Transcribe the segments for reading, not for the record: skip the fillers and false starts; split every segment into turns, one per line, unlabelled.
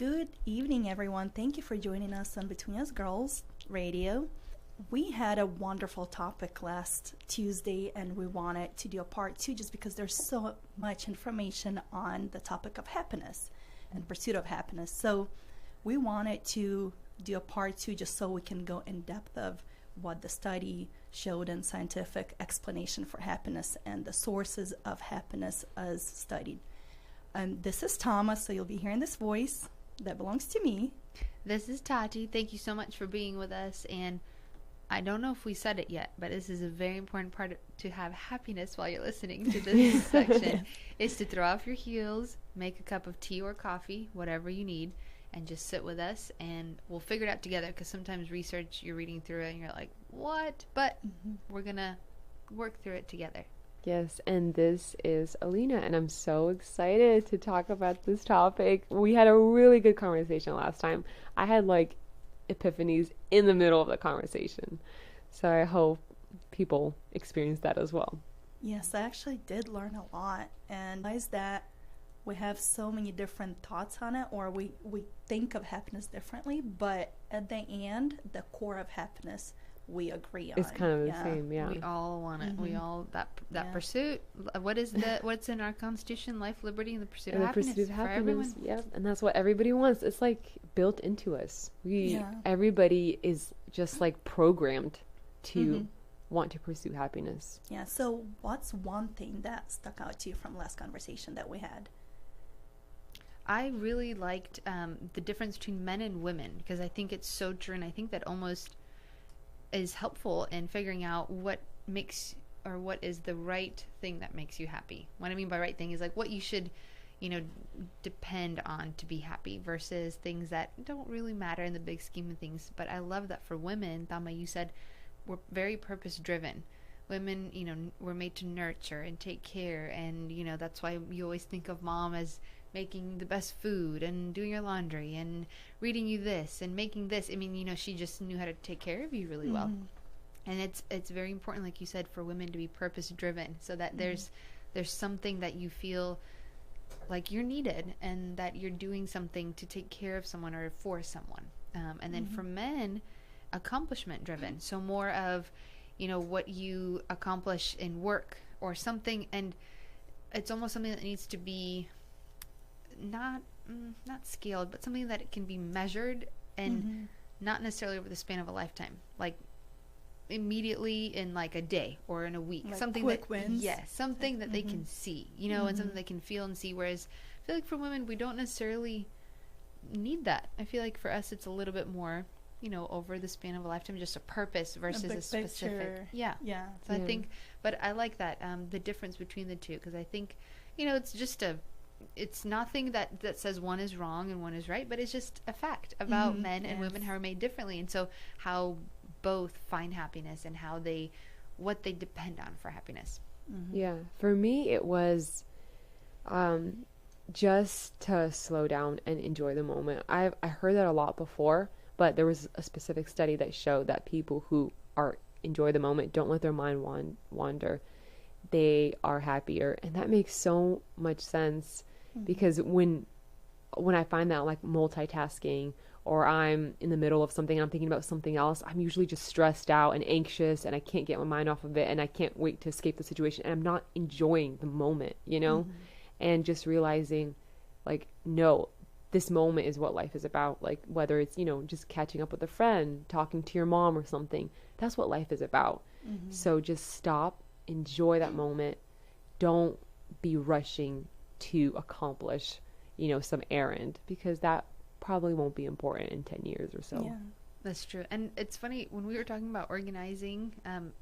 Good evening, everyone. Thank you for joining us on Between Us Girls Radio. We had a wonderful topic last Tuesday, and we wanted to do a part two just because there's so much information on the topic of happiness and pursuit of happiness. So we wanted to do a part two just so we can go in depth of what the study showed and scientific explanation for happiness and the sources of happiness as studied. This is Thomas, so you'll be hearing this voice that belongs to me.
This is Tati. Thank you so much for being with us. And I don't know if we said it yet, but this is a very important part to have happiness while you're listening to this section, is to throw off your heels, make a cup of tea or coffee, whatever you need, and just sit with us, and we'll figure it out together, because sometimes research, you're reading through it, and you're like, what? But we're going to work through it together.
Yes, and this is Alina, and I'm so excited to talk about this topic. We had a really good conversation last time. I had epiphanies in the middle of the conversation, so I hope people experience that as well.
Yes, I actually did learn a lot, and realize that we have so many different thoughts on it, or we think of happiness differently, but at the end, the core of happiness we agree on.
It's kind of the same, yeah.
We all want it. We all that pursuit. What's in our Constitution? Life, liberty, and the pursuit of happiness.
The pursuit of
for
happiness.
everyone.
Yeah, and that's what everybody wants. It's built into us. Everybody is just programmed to want to pursue happiness.
Yeah. So, what's one thing that stuck out to you from last conversation that we had?
I really liked the difference between men and women, because I think it's so true, and I think that almost is helpful in figuring out what is the right thing that makes you happy. What I mean by right thing is what you should, depend on to be happy, versus things that don't really matter in the big scheme of things. But I love that for women, Tama, you said we're very purpose driven. Women, we're made to nurture and take care, and that's why you always think of mom as making the best food and doing your laundry and reading you this and making this. I mean, she just knew how to take care of you really well. And it's very important, like you said, for women to be purpose driven, so that there's something that you feel like you're needed, and that you're doing something to take care of someone or for someone. And then for men, accomplishment driven. So more of, what you accomplish in work or something, and it's almost something that needs to be not scaled, but something that it can be measured, and not necessarily over the span of a lifetime, immediately in a day or in a week, something
quick wins.
Something that they can see, and something they can feel and see. Whereas I feel like for women, we don't necessarily need that. I feel like for us, it's a little bit more, over the span of a lifetime, just a purpose versus a specific
picture.
So I think, but I like that the difference between the two, because I think it's just it's nothing that says one is wrong and one is right, but it's just a fact about men and women, how are made differently, and so how both find happiness and what they depend on for happiness.
Yeah, for me it was just to slow down and enjoy the moment. I heard that a lot before, but there was a specific study that showed that people who enjoy the moment, don't let their mind wander, they are happier. And that makes so much sense, because when I find that multitasking, or I'm in the middle of something and I'm thinking about something else, I'm usually just stressed out and anxious, and I can't get my mind off of it, and I can't wait to escape the situation, and I'm not enjoying the moment, and just realizing no, this moment is what life is about. Whether it's just catching up with a friend, talking to your mom or something, that's what life is about. So just stop, enjoy that moment. Don't be rushing to accomplish some errand, because that probably won't be important in 10 years or so.
Yeah, that's true. And it's funny, when we were talking about organizing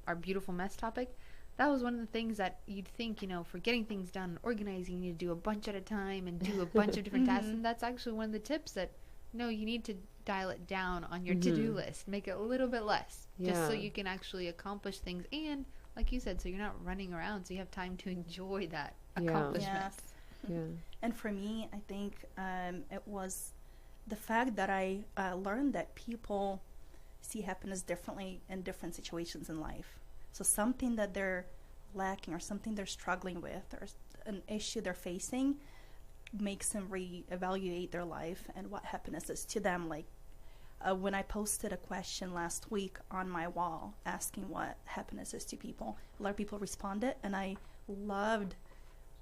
our beautiful mess topic, that was one of the things that you'd think, for getting things done, organizing, you need to do a bunch at a time and do a bunch of different tasks. And that's actually one of the tips that, no, you need to dial it down on your to-do list, make it a little bit less, just so you can actually accomplish things. And like you said, so you're not running around, so you have time to enjoy that accomplishment.
Yes.
Yeah.
And for me, I think it was the fact that I learned that people see happiness differently in different situations in life. So something that they're lacking, or something they're struggling with, or an issue they're facing, makes them reevaluate their life and what happiness is to them. Like when I posted a question last week on my wall asking what happiness is to people, a lot of people responded, and I loved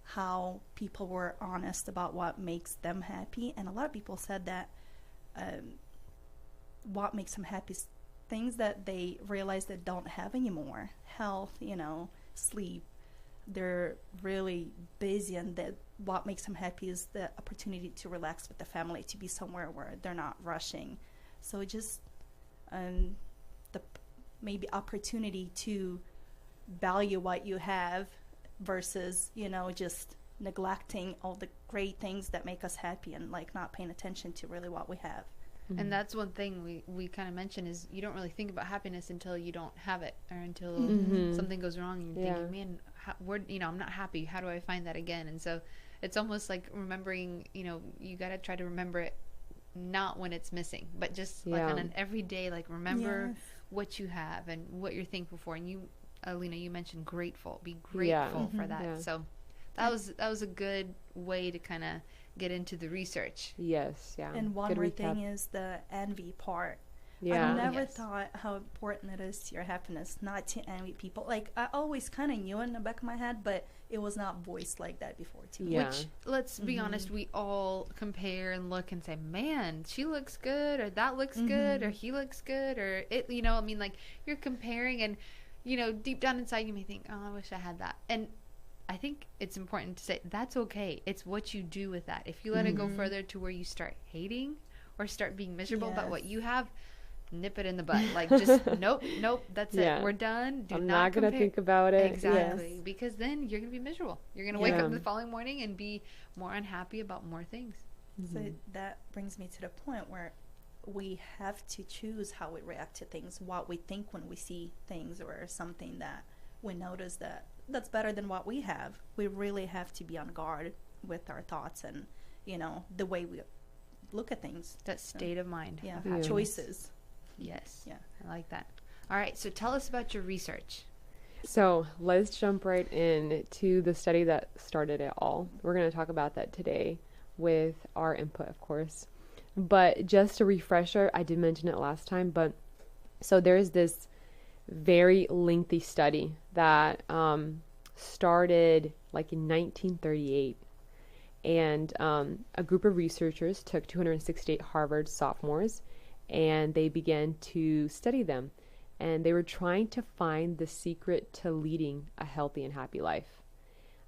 how people were honest about what makes them happy. And a lot of people said that what makes them happy is things that they realize they don't have anymore. Health, sleep. They're really busy, and that what makes them happy is the opportunity to relax with the family, to be somewhere where they're not rushing. So just the maybe opportunity to value what you have versus, just neglecting all the great things that make us happy and like not paying attention to really what we have.
And that's one thing we kind of mentioned is you don't really think about happiness until you don't have it, or until something goes wrong and you're thinking, man, I'm not happy. How do I find that again? And so it's almost like remembering, you got to try to remember it not when it's missing, but just like on an everyday, like remember what you have and what you're thankful for. And you, Alina, you mentioned grateful. Be grateful for that. Yeah. So that was a good way to kind of get into the research.
Yes, yeah.
And one more thing is the envy part.
Yeah.
I never thought how important it is to your happiness not to envy people. Like, I always kind of knew in the back of my head, but it was not voiced like that before to me.
Yeah.
Which, let's be honest, we all compare and look and say, man, she looks good, or that looks good, or he looks good, or it, like you're comparing, and, deep down inside you may think, oh, I wish I had that. And I think it's important to say that's okay. It's what you do with that. If you let it go further to where you start hating or start being miserable about what you have, nip it in the bud. Like, just nope, that's it. We're done.
I'm not going to think about it.
Exactly. Yes. Because then you're going to be miserable. You're going to wake up the following morning and be more unhappy about more things.
So that brings me to the point where we have to choose how we react to things, what we think when we see things or something that we notice that's better than what we have. We really have to be on guard with our thoughts and, the way we look at things.
That state of mind.
Yeah. Choices.
Yes. Yeah. I like that. All right. So tell us about your research.
So let's jump right into the study that started it all. We're going to talk about that today with our input, of course. But just a refresher, I did mention it last time, but so there's this very lengthy study that started like in 1938. And a group of researchers took 268 Harvard sophomores and they began to study them. And they were trying to find the secret to leading a healthy and happy life.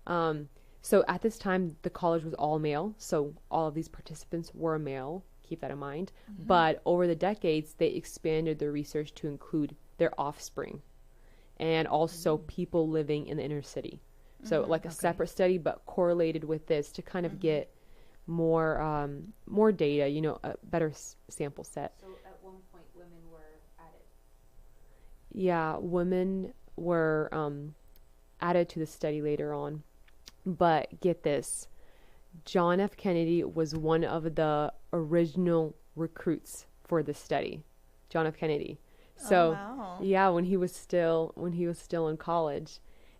So at this time, the college was all male. So all of these participants were male. Keep that in mind. But over the decades, they expanded their research to include their offspring and also people living in the inner city. So like a separate study, but correlated with this to kind of get more data, a better sample set.
So at one point, women were added.
Yeah, women were added to the study later on. But get this, John F. Kennedy was one of the original recruits for the study. John F. Kennedy. So yeah, when he was still in college.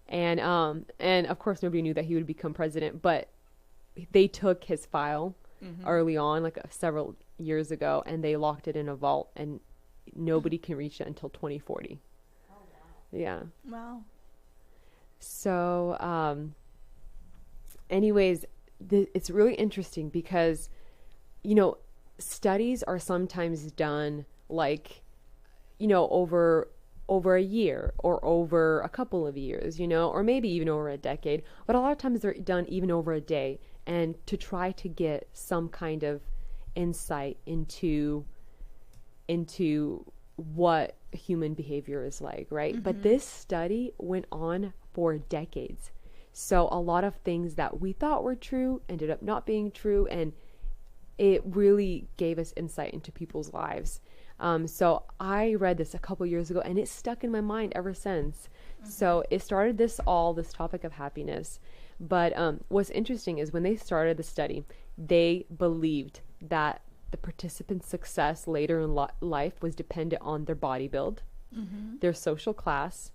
And of course nobody knew that he would become president, but they took his file early on, like several years ago, and they locked it in a vault, and nobody can reach it until 2040. Oh, wow. Yeah.
Wow.
So, anyways, it's really interesting because, studies are sometimes done like, over a year or over a couple of years, or maybe even over a decade. But a lot of times they're done even over a day, and to try to get some kind of insight into what human behavior is like, right? But this study went on for decades. So a lot of things that we thought were true ended up not being true, and it really gave us insight into people's lives. So I read this a couple years ago, and it's stuck in my mind ever since. So it started this topic of happiness. But what's interesting is when they started the study, they believed that the participants' success later in life was dependent on their body build, their social class,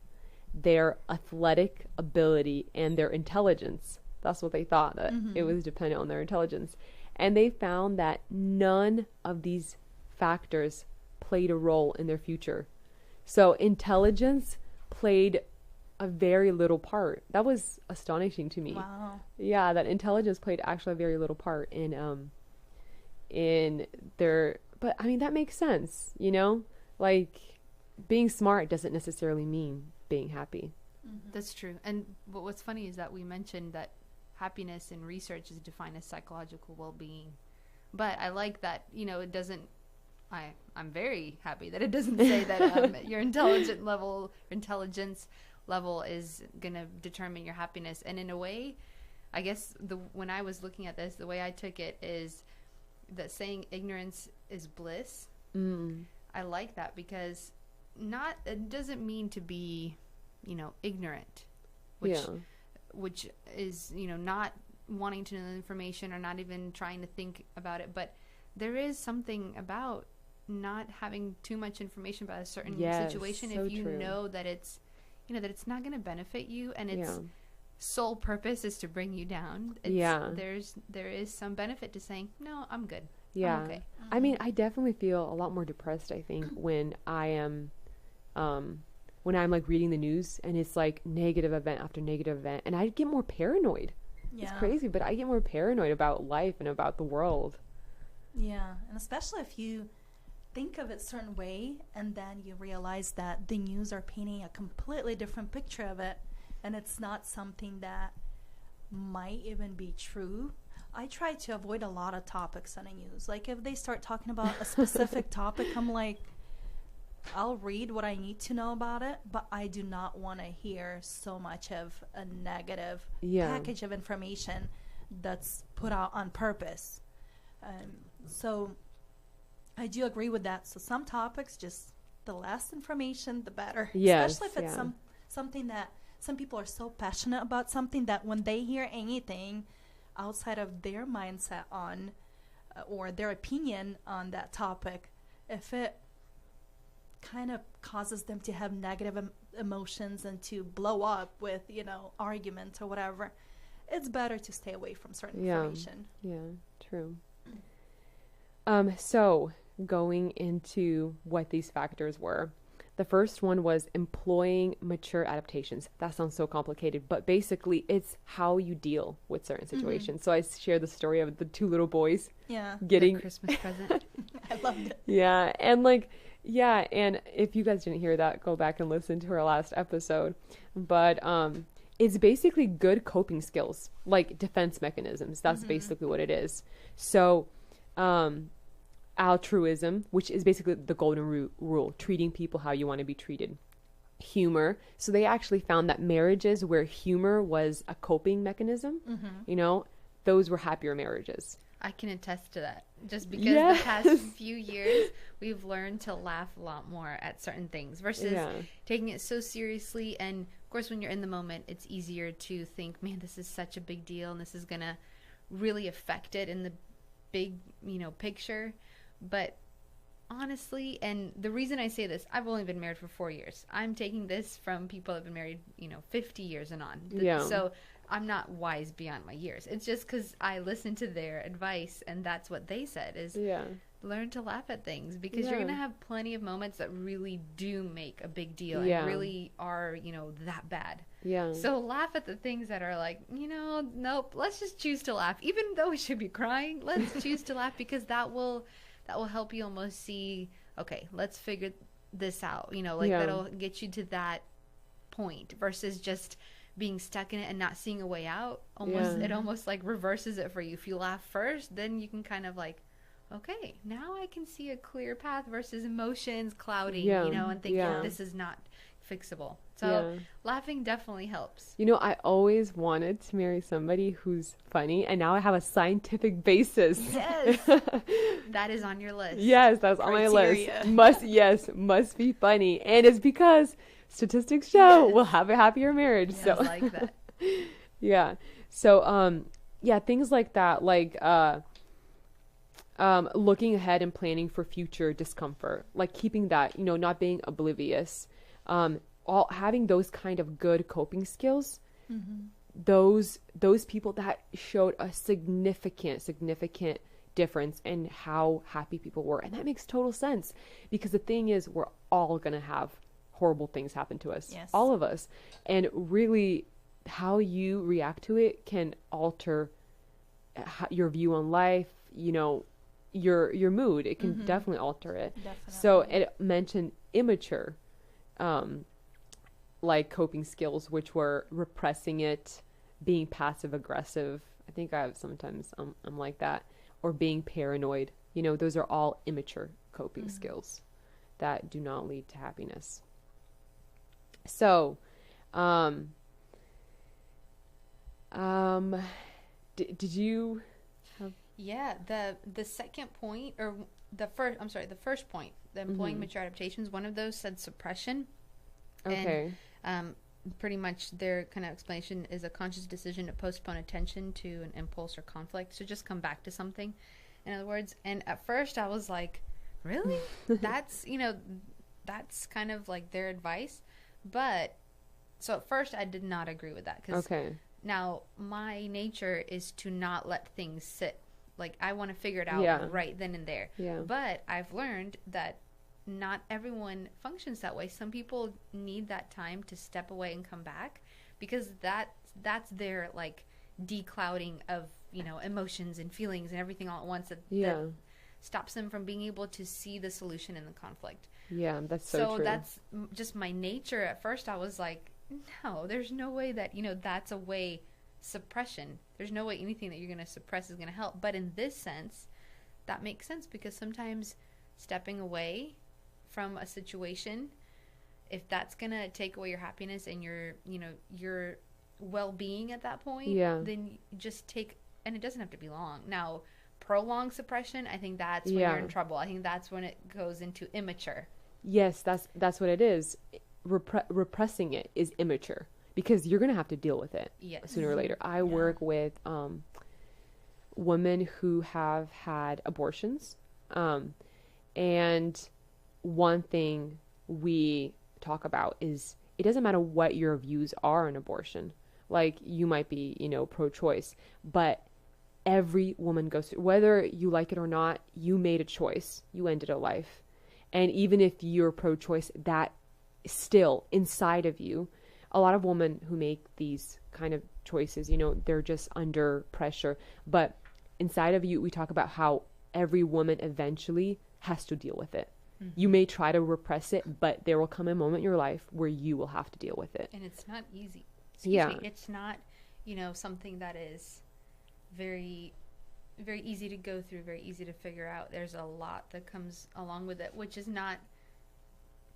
their athletic ability, and their intelligence. That's what they thought, that it was dependent on their intelligence. And they found that none of these factors played a role in their future. So intelligence played a very little part. That was astonishing to me.
Wow.
Yeah, that intelligence played actually a very little part in their, but I mean that makes sense, you know? Like being smart doesn't necessarily mean being happy.
That's true. And what's funny is that we mentioned that happiness in research is defined as psychological well-being. But I like that, you know, it doesn't, I'm very happy that it doesn't say that your intelligence level is going to determine your happiness. And in a way, I guess when I was looking at this, the way I took it is that saying ignorance is bliss. I like that because it doesn't mean to be, you know, ignorant, which is, you know, not wanting to know the information or not even trying to think about it. But there is something about not having too much information about a certain situation.
So
if you
true.
know that it's, you know, that it's not going to benefit you and its sole purpose is to bring you down. There is some benefit to saying, no, I'm good.
Yeah.
I'm okay.
I mean, I definitely feel a lot more depressed, I think, when I am, when I'm like reading the news and it's like negative event after negative event, and I get more paranoid.
Yeah.
It's crazy, but I get more paranoid about life and about the world.
Yeah, and especially if you think of it a certain way and then you realize that the news are painting a completely different picture of it and it's not something that might even be true. I try to avoid a lot of topics on the news. Like if they start talking about a specific topic, I'm like, I'll read what I need to know about it, but I do not want to hear so much of a negative package of information that's put out on purpose. So I do agree with that. So some topics, just the less information, the better.
Yes,
especially if it's something that some people are so passionate about something that when they hear anything outside of their mindset on or their opinion on that topic, if it kind of causes them to have negative emotions and to blow up with, you know, arguments or whatever, it's better to stay away from certain information.
Yeah, true. So going into what these factors were, the first one was employing mature adaptations. That sounds so complicated, but basically it's how you deal with certain situations. So I shared the story of the two little boys getting
the Christmas present.
I loved it.
Yeah, and like, yeah, and if you guys didn't hear that, go back and listen to our last episode. But it's basically good coping skills, like defense mechanisms. That's basically what it is. So altruism, which is basically the golden rule, treating people how you want to be treated. Humor. So they actually found that marriages where humor was a coping mechanism, you know, those were happier marriages.
I can attest to that. Just because the past few years, we've learned to laugh a lot more at certain things versus taking it so seriously. And of course, when you're in the moment, it's easier to think, man, this is such a big deal and this is going to really affect it in the big, you know, picture. But honestly, and the reason I say this, I've only been married for 4 years. I'm taking this from people that have been married, you know, 50 years and on. So I'm not wise beyond my years. It's just because I listened to their advice and that's what they said is learn to laugh at things because you're going to have plenty of moments that really do make a big deal and really are, you know, that bad.
Yeah.
So laugh at the things that are like, you know, nope, let's just choose to laugh. Even though we should be crying, let's choose to laugh because that will help you almost see, okay, let's figure this out. You know, like that'll get you to that point versus just being stuck in it and not seeing a way out. It almost like reverses it for you. If you laugh first, then you can kind of like, okay, now I can see a clear path versus emotions clouding, you know, and thinking this is not fixable. So laughing definitely helps.
You know, I always wanted to marry somebody who's funny, and now I have a scientific basis.
Yes. That is on your list.
Yes, that's on my list. Must be funny. And it's because statistics show we'll have a happier marriage.
Yes,
so
like that.
Yeah. So things like that, like looking ahead and planning for future discomfort, like keeping that, you know, not being oblivious, having those kind of good coping skills those people that showed a significant difference in how happy people were. And that makes total sense, because the thing is, we're all going to have horrible things happen to us.
Yes.
All of us. And really, how you react to it can alter your view on life, you know, your mood. It can definitely alter it.
Definitely.
So it mentioned immature like coping skills, which were repressing it, being passive aggressive. I think I have sometimes I'm like that, or being paranoid. You know, those are all immature coping skills that do not lead to happiness. So, did you have?
Yeah, the second point, or the first point, the employing mature adaptations, one of those said suppression.
Okay.
And pretty much their kind of explanation is a conscious decision to postpone attention to an impulse or conflict. So just come back to something, in other words. And at first I was like, really? That's, you know, that's kind of like their advice. But so at first I did not agree with that. 'Cause
Okay.
now my nature is to not let things sit. Like, I want to figure it out right then and there.
Yeah.
But I've learned that not everyone functions that way. Some people need that time to step away and come back, because that's their like declouding of, you know, emotions and feelings and everything all at once that stops them from being able to see the solution in the conflict.
Yeah, that's so true.
That's just my nature. At first I was like, no, there's no way that, you know, that's a way suppression. There's no way anything that you're going to suppress is going to help. But in this sense, that makes sense, because sometimes stepping away from a situation, if that's going to take away your happiness and your, you know, your well-being at that point, then you just take, and it doesn't have to be long. Now, prolonged suppression, I think that's when you're in trouble. I think that's when it goes into immature.
Yes, that's what it is. Repressing it is immature, because you're going to have to deal with it sooner or later. I work with women who have had abortions. And one thing we talk about is, it doesn't matter what your views are on abortion. Like, you might be, you know, pro-choice, but every woman goes through, whether you like it or not, you made a choice. You ended a life. And even if you're pro-choice, that still inside of you, a lot of women who make these kind of choices, you know, they're just under pressure. But inside of you, we talk about how every woman eventually has to deal with it. You may try to repress it, but there will come a moment in your life where you will have to deal with it.
And it's not easy. Excuse me. It's not, you know, something that is very, very easy to go through, very easy to figure out. There's a lot that comes along with it, which is not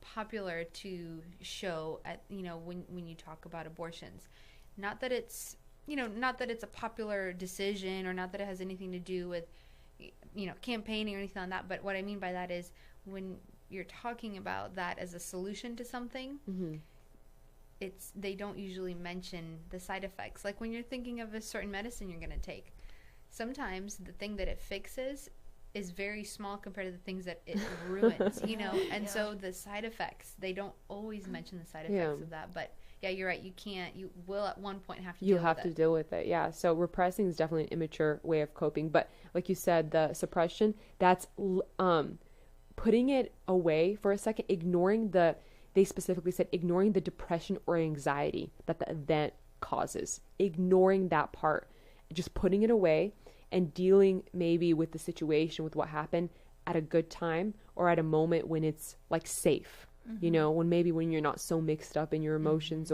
popular to show at, you know, when you talk about abortions. Not that it's, you know, not that it's a popular decision, or not that it has anything to do with, you know, campaigning or anything like that. But what I mean by that is, when you're talking about that as a solution to something, they don't usually mention the side effects. Like, when you're thinking of a certain medicine you're going to take, sometimes the thing that it fixes is very small compared to the things that it ruins, you know. And so the side effects, they don't always mention the side effects of that. But yeah, you're right. You will at one point have to deal with it.
You have to deal with it. Yeah. So repressing is definitely an immature way of coping. But like you said, the suppression, that's putting it away for a second, they specifically said ignoring the depression or anxiety that the event causes, ignoring that part, just putting it away and dealing maybe with the situation, with what happened at a good time, or at a moment when it's like safe, you know, when you're not so mixed up in your emotions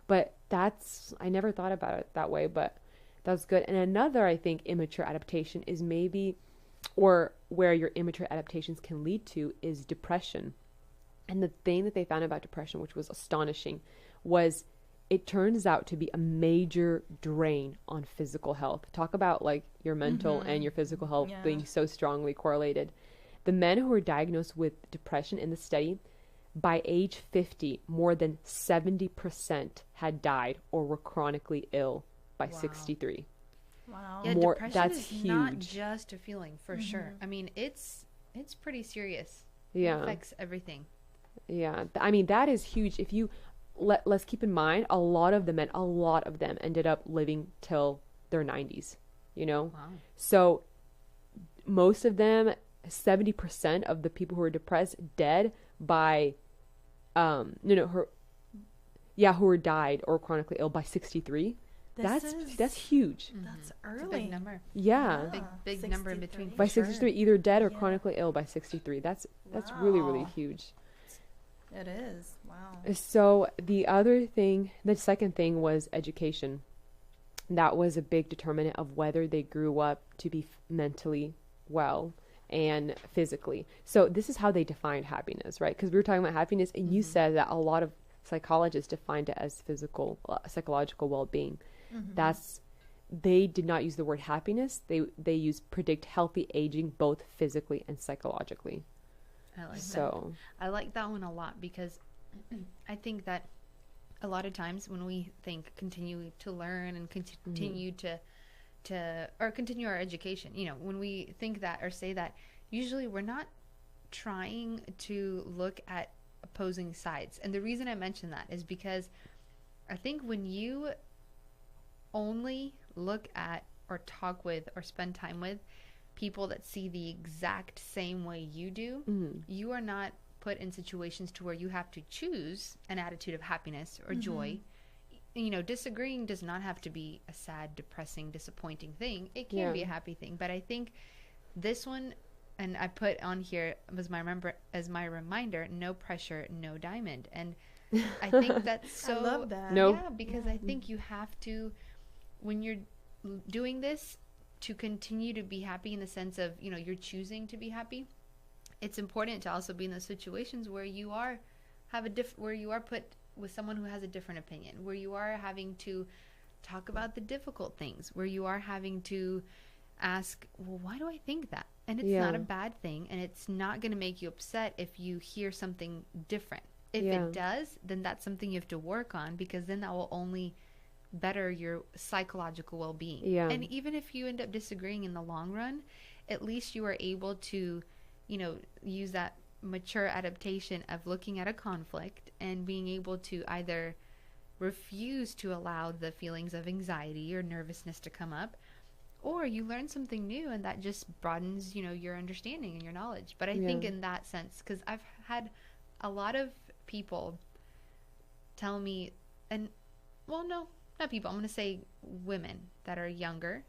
but I never thought about it that way, but that's good. And another, I think, immature adaptation is maybe, or where your immature adaptations can lead to, is depression. And the thing that they found about depression, which was astonishing, was it turns out to be a major drain on physical health. Talk about like your mental and your physical health being so strongly correlated. The men who were diagnosed with depression in the study, by age 50, more than 70% had died or were chronically ill by 63.
Wow.
Yeah, depression
that's
is
huge.
not just a feeling, for sure. I mean, it's pretty serious.
Yeah.
It affects everything.
Yeah. I mean, that is huge. If you, let's keep in mind, a lot of them ended up living till their 90s, you know?
Wow.
So most of them, 70% of the people who were depressed dead by, who were died or chronically ill by 63. That's huge.
That's
It's a
early.
big number.
Yeah.
Big number in between.
63.
By
for sure.
63, either dead or
Yeah.
chronically ill by 63. That's really, really
Wow.
huge.
It is. Wow.
So the second thing was education. That was a big determinant of whether they grew up to be mentally well and physically. So this is how they defined happiness, right? Because we were talking about happiness, and you said that a lot of psychologists defined it as psychological well-being. They did not use the word happiness. They used predict healthy aging, both physically and psychologically.
I like that.
So
I like that one a lot because I think that a lot of times when we think continue to learn and continue or continue our education, when we think that or say that, usually we're not trying to look at opposing sides. And the reason I mention that is because I think when you only look at or talk with or spend time with people that see the exact same way you do, you are not put in situations to where you have to choose an attitude of happiness or joy. Disagreeing does not have to be a sad, depressing, disappointing thing. It can be a happy thing. But I think this one, and I put on here as my reminder, no pressure, no diamond. And I think that's so...
I love that.
No.
Yeah, because I think you have to, when you're doing this, to continue to be happy in the sense of, you're choosing to be happy. It's important to also be in those situations where you are where you are put with someone who has a different opinion, where you are having to talk about the difficult things, where you are having to ask, well, why do I think that? And it's not a bad thing, and it's not going to make you upset if you hear something different. If it does, then that's something you have to work on, because then that will only better your psychological well-being.
Yeah.
And even if you end up disagreeing in the long run, at least you are able to, use that mature adaptation of looking at a conflict and being able to either refuse to allow the feelings of anxiety or nervousness to come up, or you learn something new, and that just broadens, your understanding and your knowledge. But I think in that sense, because I've had a lot of people tell me, and well, no, not people, I'm going to say women that are younger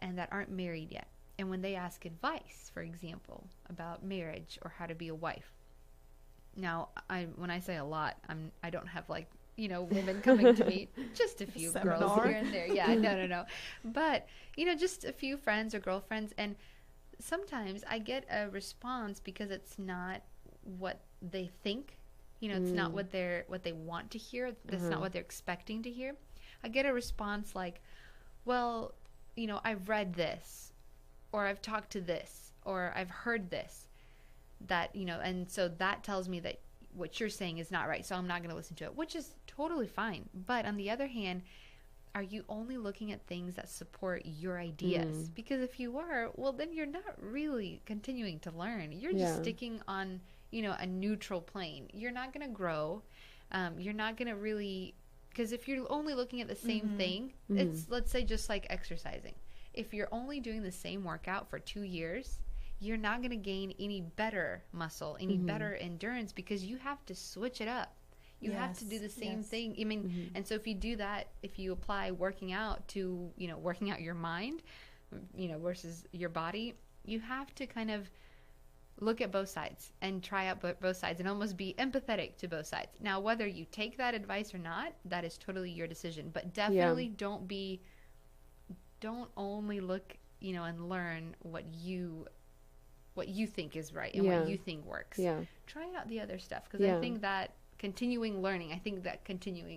and that aren't married yet. And when they ask advice, for example, about marriage or how to be a wife. Now, when I say a lot, I don't have women coming to me, just a few girls
Seminar.
here and there. Yeah, no. But, just a few friends or girlfriends. And sometimes I get a response because it's not what they think. It's not what they want to hear. That's not what they're expecting to hear. I get a response like, well, I've read this, or I've talked to this, or I've heard this, that, and so that tells me that what you're saying is not right, so I'm not going to listen to it, which is totally fine. But on the other hand, are you only looking at things that support your ideas? Because if you are, well, then you're not really continuing to learn. You're just sticking on, a neutral plane. You're not going to grow. You're not going to really, because if you're only looking at the same thing, it's, let's say, just like exercising. If you're only doing the same workout for 2 years, you're not going to gain any better muscle, any better endurance, because you have to switch it up. You have to do the same thing. I mean, and so if you do that, if you apply working out to, working out your mind, versus your body, you have to kind of look at both sides and try out both sides and almost be empathetic to both sides. Now, whether you take that advice or not, that is totally your decision. But definitely don't only look, and learn what you think is right and what you think works.
Yeah.
Try out the other stuff, because I think that continuing learning,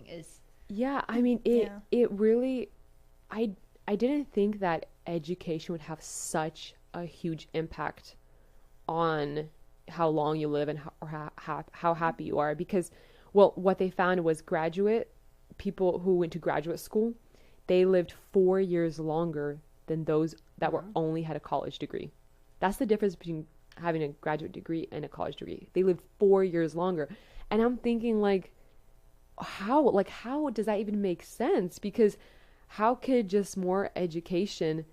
is...
Yeah, I mean, it really, I didn't think that education would have such a huge impact on how long you live and how happy you are, because, well, what they found was people who went to graduate school, they lived 4 years longer than those that were only had a college degree. That's the difference between having a graduate degree and a college degree. They lived 4 years longer. And I'm thinking, like, how does that even make sense? Because how could just more education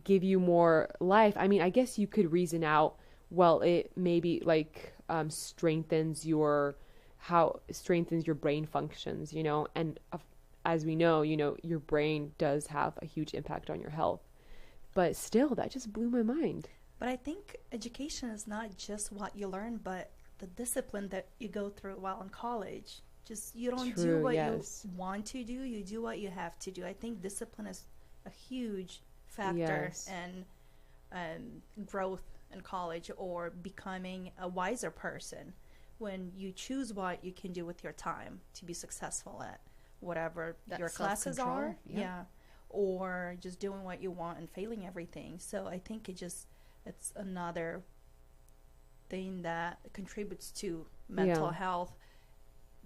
give you more life? I mean, I guess you could reason out, well, it maybe like strengthens your brain functions, and as we know, your brain does have a huge impact on your health. But still, that just blew my mind.
But I think education is not just what you learn, but the discipline that you go through while in college. Just you don't do
True,
what
yes.
you want to do, you do what you have to do. I think discipline is a huge factor
Yes.
in growth in college or becoming a wiser person when you choose what you can do with your time to be successful at whatever
That
your classes are.
self-control, yeah.
Yeah. Or just doing what you want and failing everything. So I think it's another thing that contributes to mental
Yeah.
health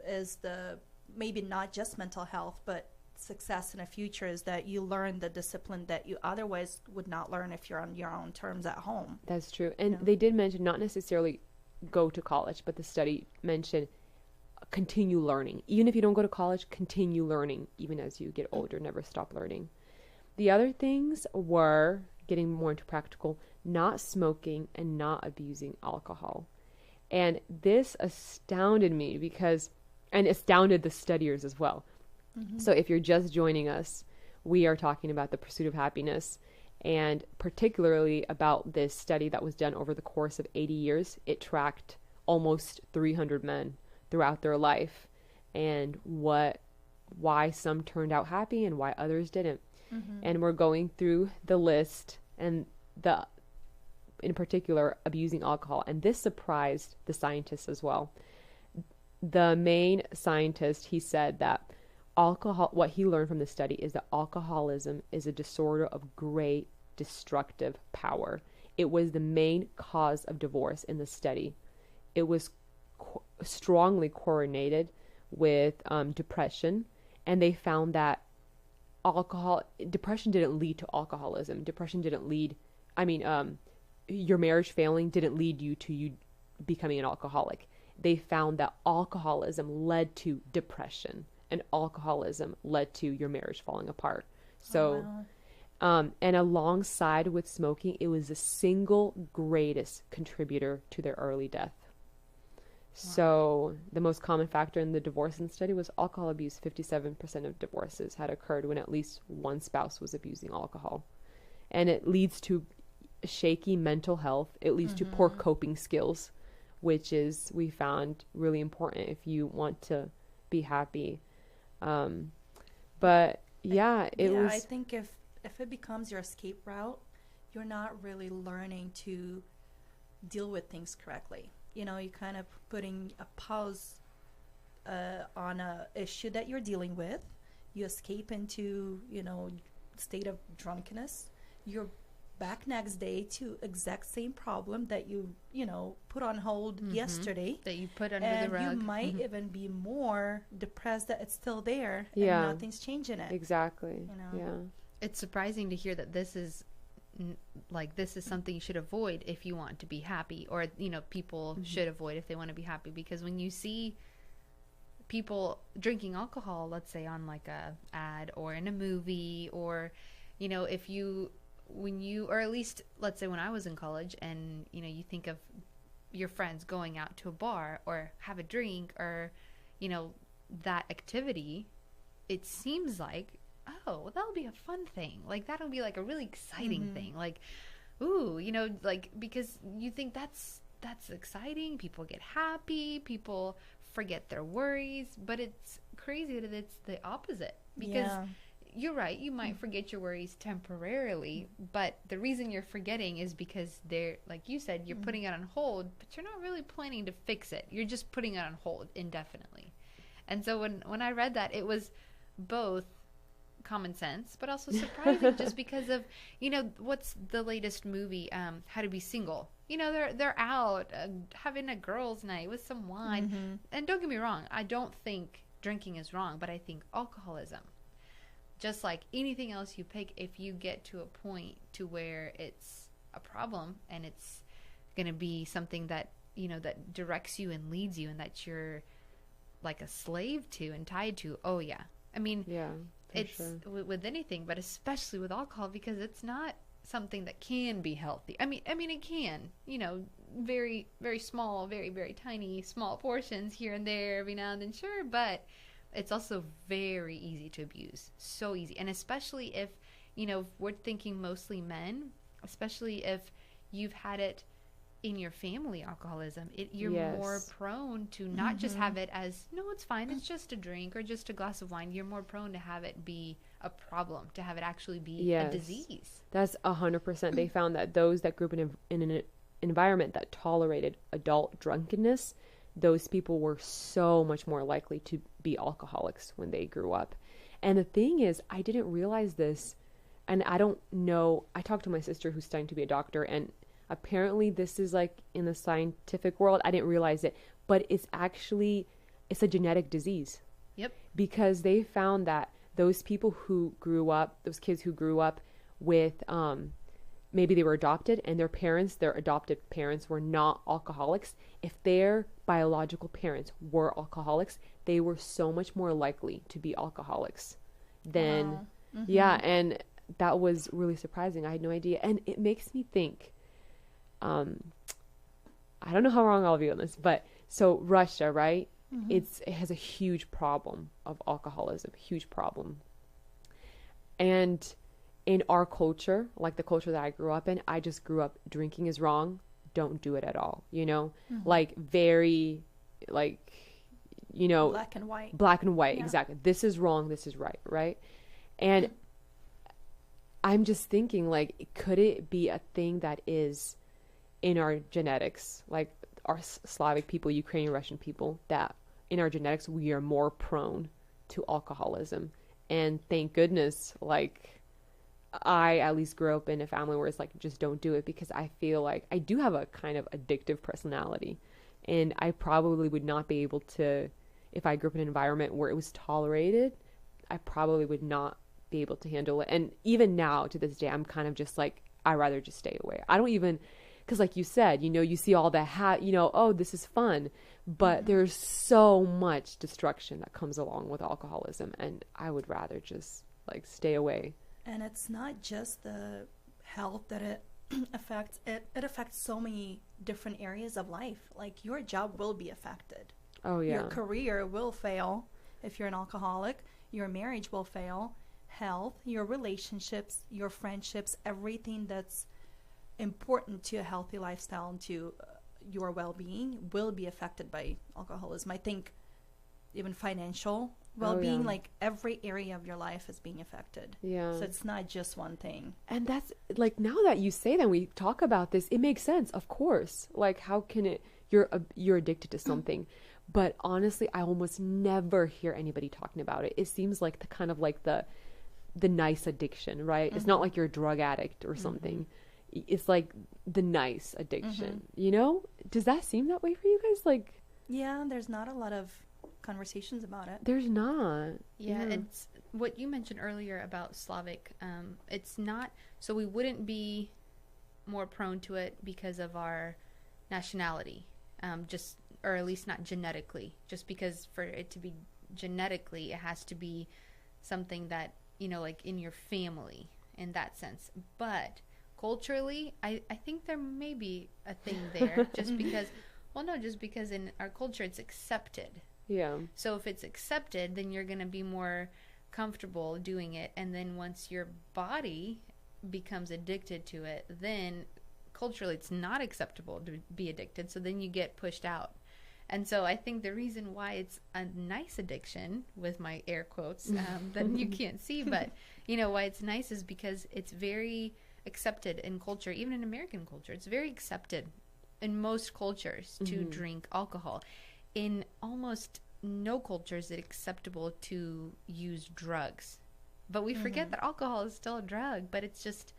is the maybe not just mental health but success in the future is that you learn the discipline that you otherwise would not learn if you're on your own terms at home.
That's true. And
Yeah.
they did mention not necessarily go to college, but the study mentioned continue learning. Even if you don't go to college, continue learning. Even as you get older, never stop learning. The other things were getting more into practical, not smoking and not abusing alcohol. And this astounded me and astounded the studiers as well. So if you're just joining us, we are talking about the pursuit of happiness, and particularly about this study that was done over the course of 80 years. It tracked almost 300 men throughout their life and why some turned out happy and why others didn't. And we're going through the list and in particular, abusing alcohol. And this surprised the scientists as well. The main scientist, he said that what he learned from the study is that alcoholism is a disorder of great destructive power. It was the main cause of divorce in the study. It was strongly correlated with depression, and they found that depression didn't lead to alcoholism. Your marriage failing didn't lead you to you becoming an alcoholic. They found that alcoholism led to depression, and alcoholism led to your marriage falling apart. So, and alongside with smoking, it was the single greatest contributor to their early death. So the most common factor in the divorce study was alcohol abuse. 57% of divorces had occurred when at least one spouse was abusing alcohol. And it leads to shaky mental health. It leads to poor coping skills, which is, we found, really important if you want to be happy. But yeah,
I think if it becomes your escape route, you're not really learning to deal with things correctly. You're kind of putting a pause on a issue that you're dealing with. You escape into, state of drunkenness. You're back next day to exact same problem that you put on hold yesterday.
That you put under
And
the rug.
you might even be more depressed that it's still there
Yeah.
and nothing's changing it.
exactly. Yeah.
It's surprising to hear that this is something you should avoid if you want to be happy, or people should avoid if they want to be happy, because when you see people drinking alcohol, let's say on like a ad or in a movie, or or at least let's say when I was in college, and you think of your friends going out to a bar or have a drink, or that activity, it seems like, oh, well, that'll be a fun thing. Like, that'll be like a really exciting thing. Like, ooh, because you think that's exciting. People get happy. People forget their worries. But it's crazy that it's the opposite. Because you're right. You might forget your worries temporarily. But the reason you're forgetting is because they're, like you said, you're putting it on hold. But you're not really planning to fix it. You're just putting it on hold indefinitely. And so when I read that, it was both common sense, but also surprising just because of, what's the latest movie, How to Be Single. They're out having a girls' night with some wine. And don't get me wrong, I don't think drinking is wrong, but I think alcoholism, just like anything else you pick, if you get to a point to where it's a problem and it's going to be something that, that directs you and leads you, and that you're like a slave to and tied to. Oh yeah. I mean,
Yeah. For
it's
sure.
with anything, but especially with alcohol, because it's not something that can be healthy. I mean it can, very very small, very very tiny small portions here and there every now and then, sure, but it's also very easy to abuse. So easy. And especially if, we're thinking mostly men, especially if you've had it in your family, alcoholism, you're more
Yes.
prone to not just have it as, no, it's fine, it's just a drink or just a glass of wine. You're more prone to have it be a problem, to have it actually be a
Yes.
disease.
That's 100%. They found that those that grew up in an environment that tolerated adult drunkenness, those people were so much more likely to be alcoholics when they grew up. And the thing is, I didn't realize this, and I don't know. I talked to my sister who's studying to be a doctor, and apparently this is like in the scientific world. I didn't realize it, but it's a genetic disease.
Yep.
Because they found that those people who grew up, those kids who grew up with maybe they were adopted and their adopted parents were not alcoholics. If their biological parents were alcoholics, they were so much more likely to be alcoholics than,
Wow.
yeah. And that was really surprising. I had no idea. And it makes me think, I don't know how wrong I'll be on this, but so Russia, right? It has a huge problem of alcoholism, huge problem. And in our culture, like the culture that I grew up in, I just grew up drinking is wrong. Don't do it at all. Like very, like,
Black and white.
black and white.
Yeah.
Exactly. This is wrong. This is right. Right. And I'm just thinking, like, could it be a thing that is in our genetics, like our Slavic people, Ukrainian, Russian people, that in our genetics we are more prone to alcoholism? And thank goodness, like, I at least grew up in a family where it's like, just don't do it, because I feel like I do have a kind of addictive personality, and I probably would not be able to, if I grew up in an environment where it was tolerated, I probably would not be able to handle it. And even now to this day, I'm kind of just like, I'd rather just stay away. I don't even, because like you said, you see all the oh, this is fun, but there's so much destruction that comes along with alcoholism, and I would rather just like stay away.
And it's not just the health that it affects. It affects so many different areas of life. Like your job will be affected.
Oh yeah.
Your career will fail if you're an alcoholic. Your marriage will fail. Health, your relationships, your friendships, everything that's important to a healthy lifestyle and to your well-being will be affected by alcoholism. I think even financial well-being,
yeah.
like every area of your life is being affected.
Yeah.
So it's not just one thing.
And that's like, now that you say that, we talk about this, it makes sense. Of course. Like, how can it, you're addicted to something, but honestly, I almost never hear anybody talking about it. It seems like the kind of like the nice addiction, right? It's not like you're a drug addict or something. It's like the nice addiction, Does that seem that way for you guys? Like,
Yeah, there's not a lot of conversations about it.
there's not.
Yeah, it's what you mentioned earlier about Slavic. It's not, so we wouldn't be more prone to it because of our nationality, or at least not genetically. Just because for it to be genetically, it has to be something that, like in your family in that sense. But culturally, I think there may be a thing there, just because, just because in our culture it's accepted.
Yeah.
So if it's accepted, then you're going to be more comfortable doing it. And then once your body becomes addicted to it, then culturally it's not acceptable to be addicted. So then you get pushed out. And so I think the reason why it's a nice addiction, with my air quotes, that you can't see, but why it's nice is because it's very accepted in culture, even in American culture. It's very accepted in most cultures to drink alcohol. In almost no culture is it acceptable to use drugs. But we forget that alcohol is still a drug, but it's just,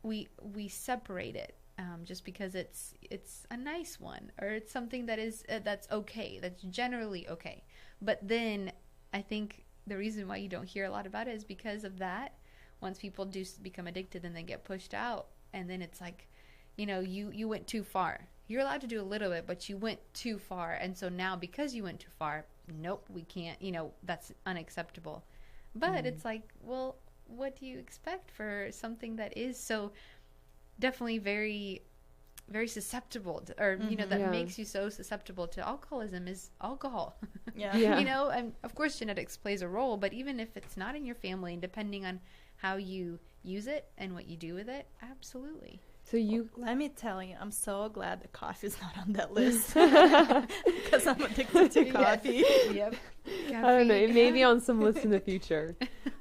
we separate it just because it's a nice one, or it's something that is that's okay, that's generally okay. But then I think the reason why you don't hear a lot about it is because of that. Once people do become addicted, then they get pushed out, and then it's like, you went too far. You're allowed to do a little bit, but you went too far. And so now, because you went too far, nope, we can't, that's unacceptable. But it's like, well, what do you expect for something that is so definitely very, very susceptible to, or, that
Yeah.
makes you so susceptible to alcoholism is alcohol.
Yeah.
Yeah.
And of course genetics plays a role, but even if it's not in your family and depending on how you use it and what you do with it, absolutely.
So you
Let me tell you, I'm so glad that coffee is not on that list because I'm addicted to coffee.
Yep.
I don't know, it may be on some list in the future.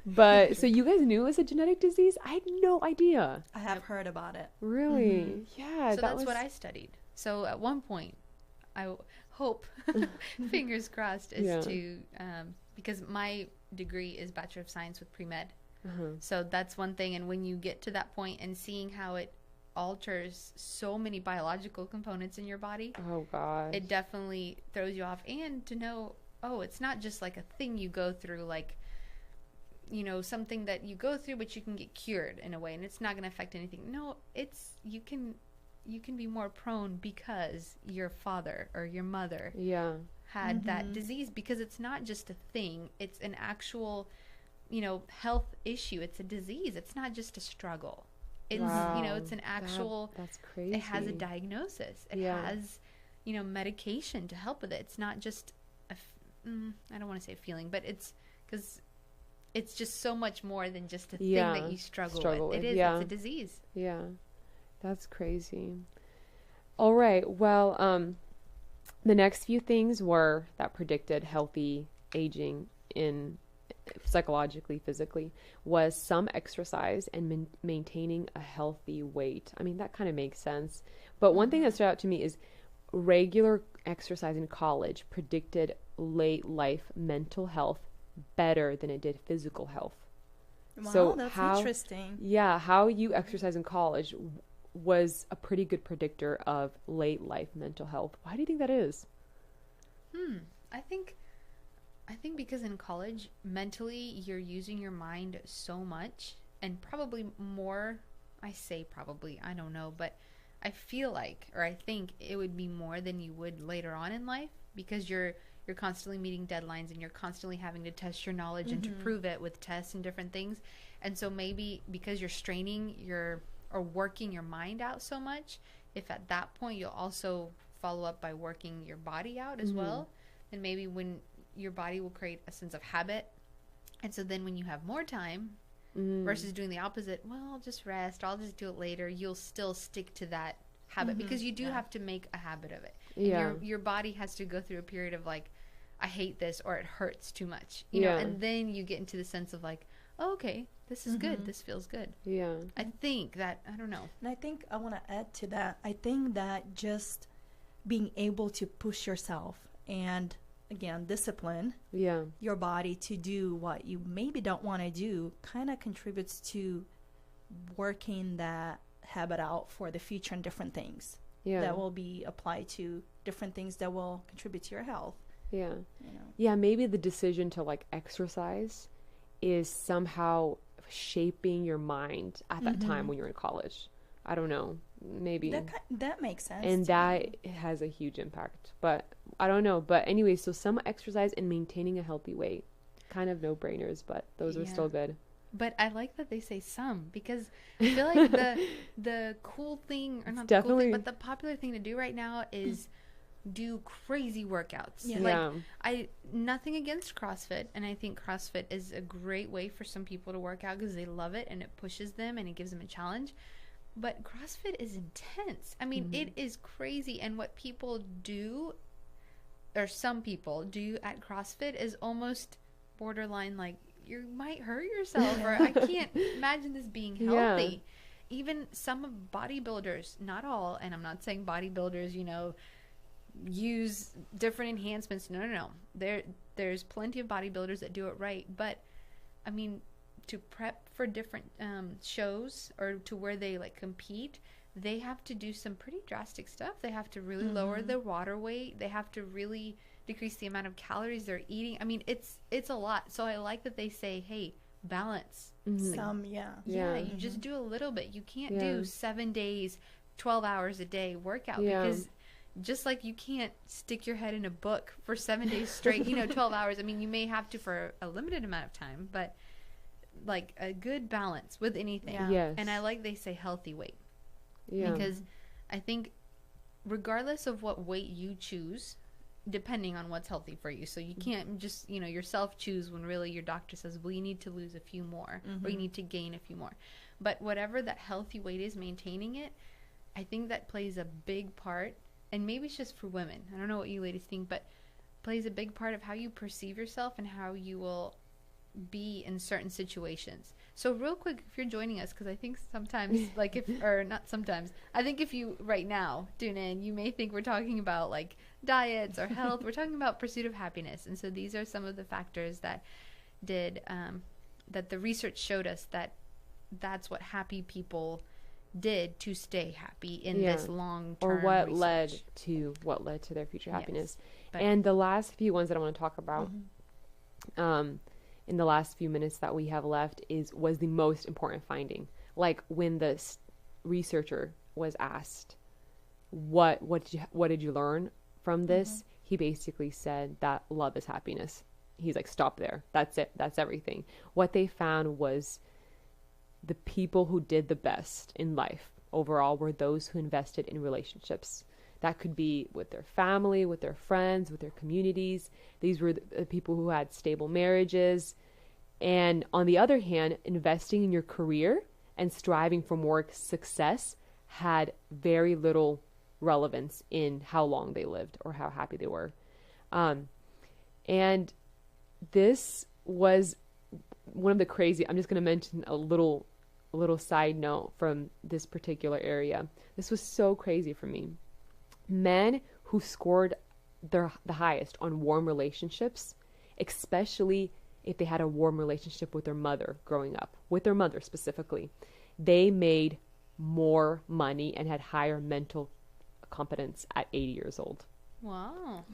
But so you guys knew it was a genetic disease? I had no idea.
I have heard about it.
Really? Yeah,
So
that
that's
was
what I studied. So at one point, I hope, fingers crossed, is
Yeah.
to, because my degree is Bachelor of Science with Pre-Med.
Uh-huh.
So that's one thing. And when you get to that point and seeing how it alters so many biological components in your body,
Oh gosh.
it definitely throws you off. And to know, oh, it's not just like a thing you go through, like, something that you go through, but you can get cured in a way, and it's not going to affect anything. No, it's, you can be more prone because your father or your mother
Yeah.
had that disease, because it's not just a thing. It's an actual, health issue. It's a disease. It's not just a struggle. It's,
Wow.
it's an actual,
That's crazy.
it has a diagnosis. It
Yeah.
has, medication to help with it. It's not just I don't want to say a feeling, but it's because it's just so much more than just a thing that you struggle with. It is.
Yeah.
It's a disease.
Yeah. That's crazy. All right. Well, the next few things were that predicted healthy aging in psychologically, physically, was some exercise and maintaining a healthy weight. I mean, that kind of makes sense. But one thing that stood out to me is regular exercise in college predicted late life mental health better than it did physical health.
Wow,
So
that's
how-
interesting.
Yeah, how you exercise in college was a pretty good predictor of late life mental health. Why do you think that is?
I think because in college, mentally, you're using your mind so much, and probably more. I say probably, I don't know, but I feel like, or I think it would be more than you would later on in life, because you're constantly meeting deadlines and you're constantly having to test your knowledge and to prove it with tests and different things. And so maybe because you're straining or working your mind out so much, if at that point you'll also follow up by working your body out as well, then maybe when your body will create a sense of habit. And so then when you have more time versus doing the opposite, well, I'll just rest, I'll just do it later, you'll still stick to that habit because you do have to make a habit of it.
Yeah.
And your body has to go through a period of like, I hate this, or it hurts too much, you know, and then you get into the sense of like, oh, okay, this is good, this feels good.
Yeah.
I think that, I don't know.
And I think I want to add to that. I think that just being able to push yourself and, again, discipline
Yeah.
your body to do what you maybe don't want to do kind of contributes to working that habit out for the future and different things
Yeah.
that will be applied to different things that will contribute to your health.
Yeah.
You know.
Yeah, maybe the decision to like exercise is somehow shaping your mind at that time when you're in college. I don't know. Maybe.
That makes sense.
And
to
that
me.
has a huge impact. But I don't know. But anyway, so some exercise and maintaining a healthy weight. Kind of no-brainers, but those are still good.
But I like that they say some, because I feel like the cool thing, or not the cool
definitely-
thing, but the popular thing to do right now is do crazy workouts.
Yeah.
Like nothing against CrossFit, and I think CrossFit is a great way for some people to work out because they love it and it pushes them and it gives them a challenge. But CrossFit is intense. I mean, it is crazy, and what people do, or some people do at CrossFit, is almost borderline like, you might hurt yourself, or I can't imagine this being healthy. Even some of bodybuilders, not all, and I'm not saying bodybuilders, use different enhancements. No. There's plenty of bodybuilders that do it right, but I mean, to prep for different shows or to where they like compete, they have to do some pretty drastic stuff. They have to really lower their water weight. They have to really decrease the amount of calories they're eating. I mean, it's a lot. So I like that they say, hey, balance.
Some, yeah.
Yeah, you just do a little bit. You can't
Yeah.
do 7 days, 12 hours a day workout
Yeah.
because just like you can't stick your head in a book for 7 days straight, 12 hours. I mean, you may have to for a limited amount of time, but like a good balance with anything.
Yeah.
Yes.
And I like they say healthy weight,
Yeah.
because I think regardless of what weight you choose, depending on what's healthy for you, so you can't just yourself choose when really your doctor says, well, you need to lose a few more, or you need to gain a few more. But whatever that healthy weight is, maintaining it, I think that plays a big part. And maybe it's just for women, I don't know what you ladies think, but plays a big part of how you perceive yourself and how you will be in certain situations. So real quick, if you're joining us, because I think sometimes I think if you right now tune in, you may think we're talking about like diets or health. We're talking about pursuit of happiness. And so these are some of the factors that that the research showed us that's what happy people did to stay happy in this long term,
or what
research.
led to their future happiness.
But-
And the last few ones that I want to talk about in the last few minutes that we have left was the most important finding. Like when the researcher was asked what did you learn from this, he basically said that love is happiness. He's like, stop there, that's it, that's everything. What they found was the people who did the best in life overall were those who invested in relationships. That could be with their family, with their friends, with their communities. These were the people who had stable marriages. And on the other hand, investing in your career and striving for more success had very little relevance in how long they lived or how happy they were. And this was one of the crazy, I'm just going to mention a little side note from this particular area. This was so crazy for me. Men who scored the highest on warm relationships, especially if they had a warm relationship with their mother growing up, with their mother specifically, they made more money and had higher mental competence at 80 years old.
Wow.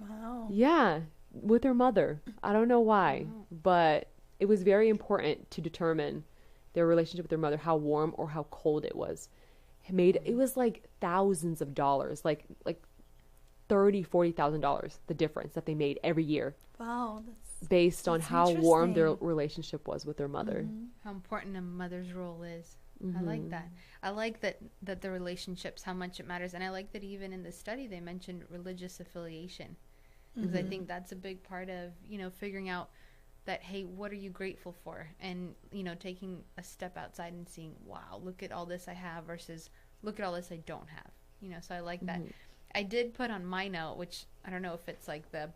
Yeah, with their mother. I don't know why, but it was very important to determine their relationship with their mother, how warm or how cold it was. It was like thousands of dollars, like $30,000-$40,000, the difference that they made every year.
Wow,
based on
that's
how warm their
interesting.
relationship was with their mother.
How important a mother's role is. I like that. I like that the relationships, how much it matters. And I like that even in the study they mentioned religious affiliation, because I think that's a big part of figuring out that, hey, what are you grateful for? And taking a step outside and seeing, wow, look at all this I have versus look at all this I don't have. So I like that. I did put on my note, which I don't know if it's like the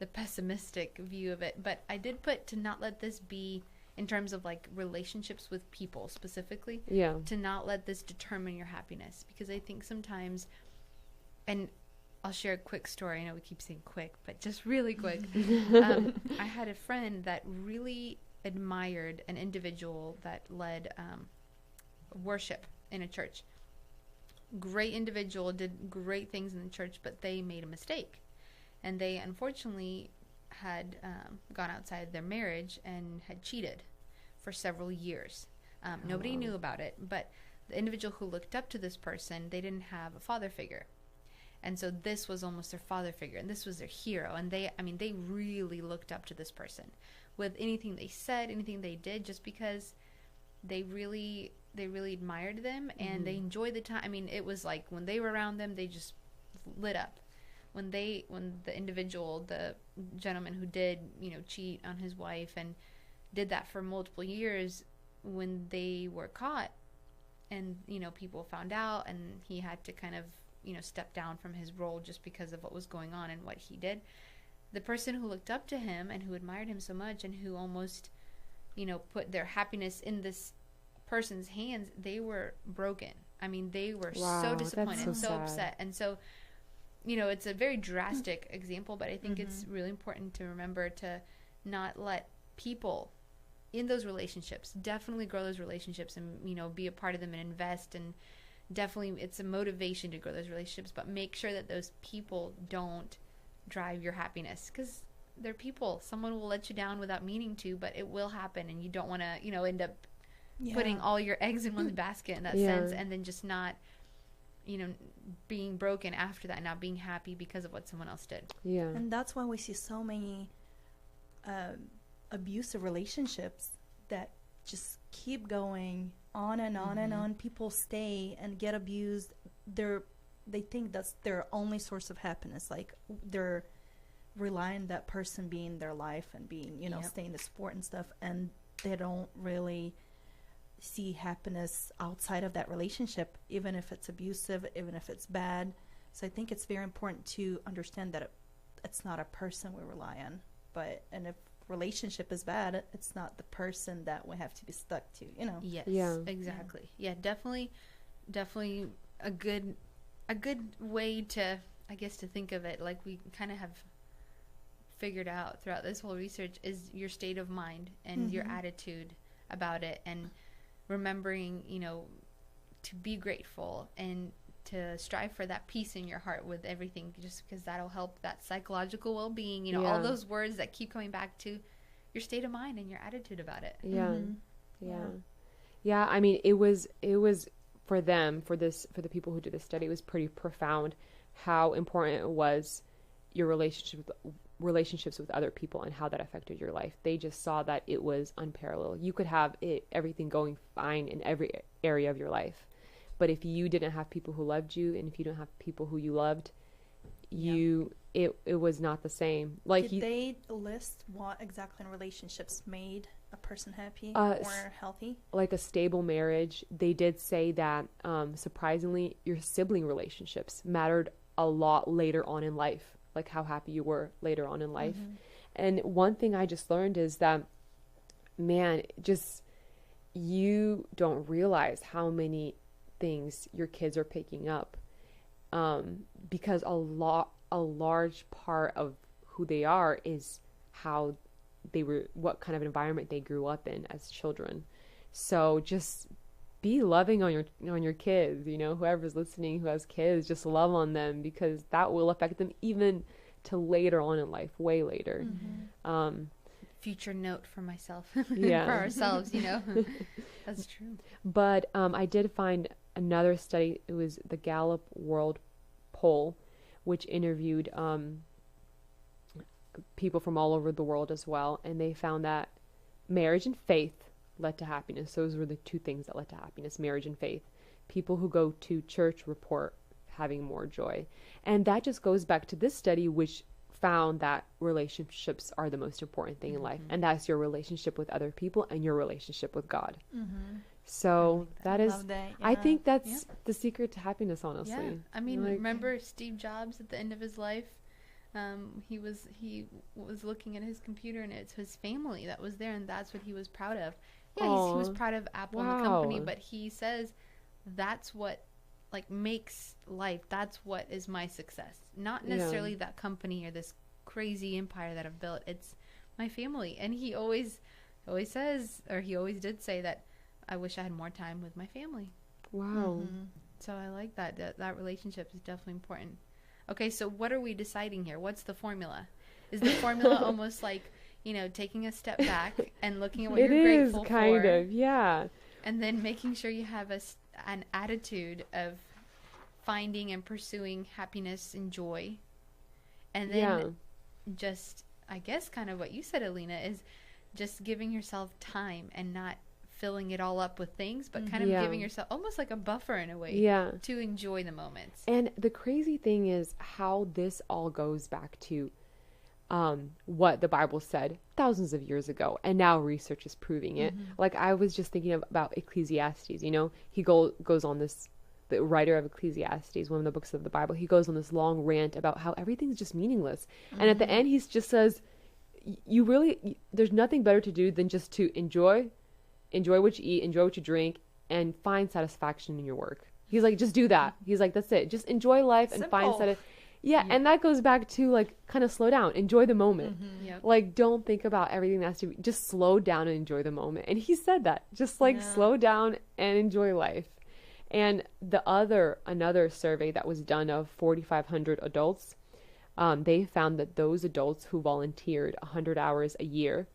pessimistic view of it, but I did put to not let this be, in terms of like relationships with people specifically, to not let this determine your happiness. Because I think sometimes, and I'll share a quick story. I know we keep saying quick, but just really quick. I had a friend that really admired an individual that led worship in a church. Great individual, did great things in the church, but they made a mistake. And they unfortunately had gone outside their marriage and had cheated for several years. Nobody knew about it, but the individual who looked up to this person, they didn't have a father figure. And so this was almost their father figure, and this was their hero. And they really looked up to this person with anything they said, anything they did, just because they really admired them and they enjoyed the time. I mean, it was like when they were around them, they just lit up. When the individual, the gentleman who did, cheat on his wife and did that for multiple years, when they were caught and, people found out and he had to kind of, step down from his role just because of what was going on and what he did, the person who looked up to him and who admired him so much and who almost, put their happiness in this person's hands, they were broken. I mean, they were so disappointed, so upset. And so, it's a very drastic example, but I think it's really important to remember to not let people in those relationships, definitely grow those relationships and, be a part of them and invest. And definitely it's a motivation to grow those relationships, but make sure that those people don't drive your happiness, because they're people. Someone will let you down without meaning to, but it will happen. And you don't want to, end up putting all your eggs in one basket in that sense, and then just not being broken after that, not being happy because of what someone else did.
Yeah.
And that's why we see so many abusive relationships that just keep going on and on and on. People stay and get abused. They think that's their only source of happiness. Like they're relying on that person being their life and being, staying the sport and stuff, and they don't really see happiness outside of that relationship, even if it's abusive, even if it's bad. So I think it's very important to understand that it's not a person we rely on, and if relationship is bad, it's not the person that we have to be stuck to,
Yes,
Yeah.
exactly. Yeah, definitely a good way to, I guess, to think of it, like we kind of have figured out throughout this whole research, is your state of mind and your attitude about it, and remembering, to be grateful and to strive for that peace in your heart with everything, just because that'll help that psychological well-being, all those words that keep coming back to your state of mind and your attitude about it.
Yeah. Yeah. I mean, it was for them, for the people who did this study, it was pretty profound how important it was your relationships with other people and how that affected your life. They just saw that it was unparalleled. You could have everything going fine in every area of your life, but if you didn't have people who loved you, and if you don't have people who you loved, it was not the same. Like,
did they list what exactly in relationships made a person happy or healthy?
Like a stable marriage. They did say that surprisingly, your sibling relationships mattered a lot later on in life, like how happy you were later on in life. And one thing I just learned is that, man, just you don't realize how many things your kids are picking up, because a large part of who they are is how what kind of environment they grew up in as children. So just be loving on your kids, whoever's listening who has kids, just love on them, because that will affect them even to later on in life, way later.
Future note for myself,
Yeah.
for ourselves, That's true.
But I did find another study. It was the Gallup World Poll, which interviewed people from all over the world as well, and they found that marriage and faith led to happiness. Those were the two things that led to happiness: marriage and faith. People who go to church report having more joy. And that just goes back to this study, which found that relationships are the most important thing in life, and that's your relationship with other people and your relationship with God. So that is, I think that's the secret to happiness, honestly.
Yeah. I mean, remember Steve Jobs at the end of his life? He was looking at his computer, and it's his family that was there, and that's what he was proud of. Yeah, he was proud of Apple and the company, but he says that's what makes life. That's what is my success. Not necessarily that company or this crazy empire that I've built. It's my family. And he always says, or he always did say, that I wish I had more time with my family.
Wow.
So I like that relationship is definitely important. Okay, so what are we deciding here? What's the formula? Is the formula almost like, taking a step back and looking at what you're grateful for? It is kind of,
yeah.
And then making sure you have an attitude of finding and pursuing happiness and joy. And then just, I guess, kind of what you said, Alina, is just giving yourself time and not filling it all up with things, but kind of giving yourself almost like a buffer in a way to enjoy the moments.
And the crazy thing is how this all goes back to what the Bible said thousands of years ago, and now research is proving it. Like, I was just thinking about Ecclesiastes. He goes on this, the writer of Ecclesiastes, one of the books of the Bible, he goes on this long rant about how everything's just meaningless. And at the end, he just says, there's nothing better to do than just to enjoy what you eat, enjoy what you drink, and find satisfaction in your work. He's like, just do that. He's like, that's it. Just enjoy life and find satisfaction. Yeah, and that goes back to, kind of slow down. Enjoy the moment. Don't think about everything that has to be. Just slow down and enjoy the moment. And he said that. Just, slow down and enjoy life. And another survey that was done of 4,500 adults, they found that those adults who volunteered 100 hours a year,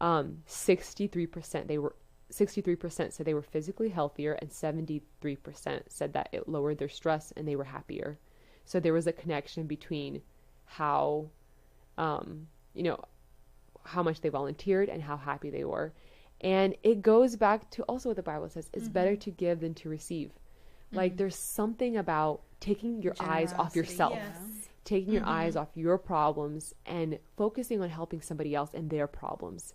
63% 63% said they were physically healthier, and 73% said that it lowered their stress and they were happier. So there was a connection between how, you know, how much they volunteered and how happy they were. And it goes back to also what the Bible says, it's better to give than to receive. Like there's something about taking your eyes off yourself,
Yes.
taking your eyes off your problems and focusing on helping somebody else and their problems.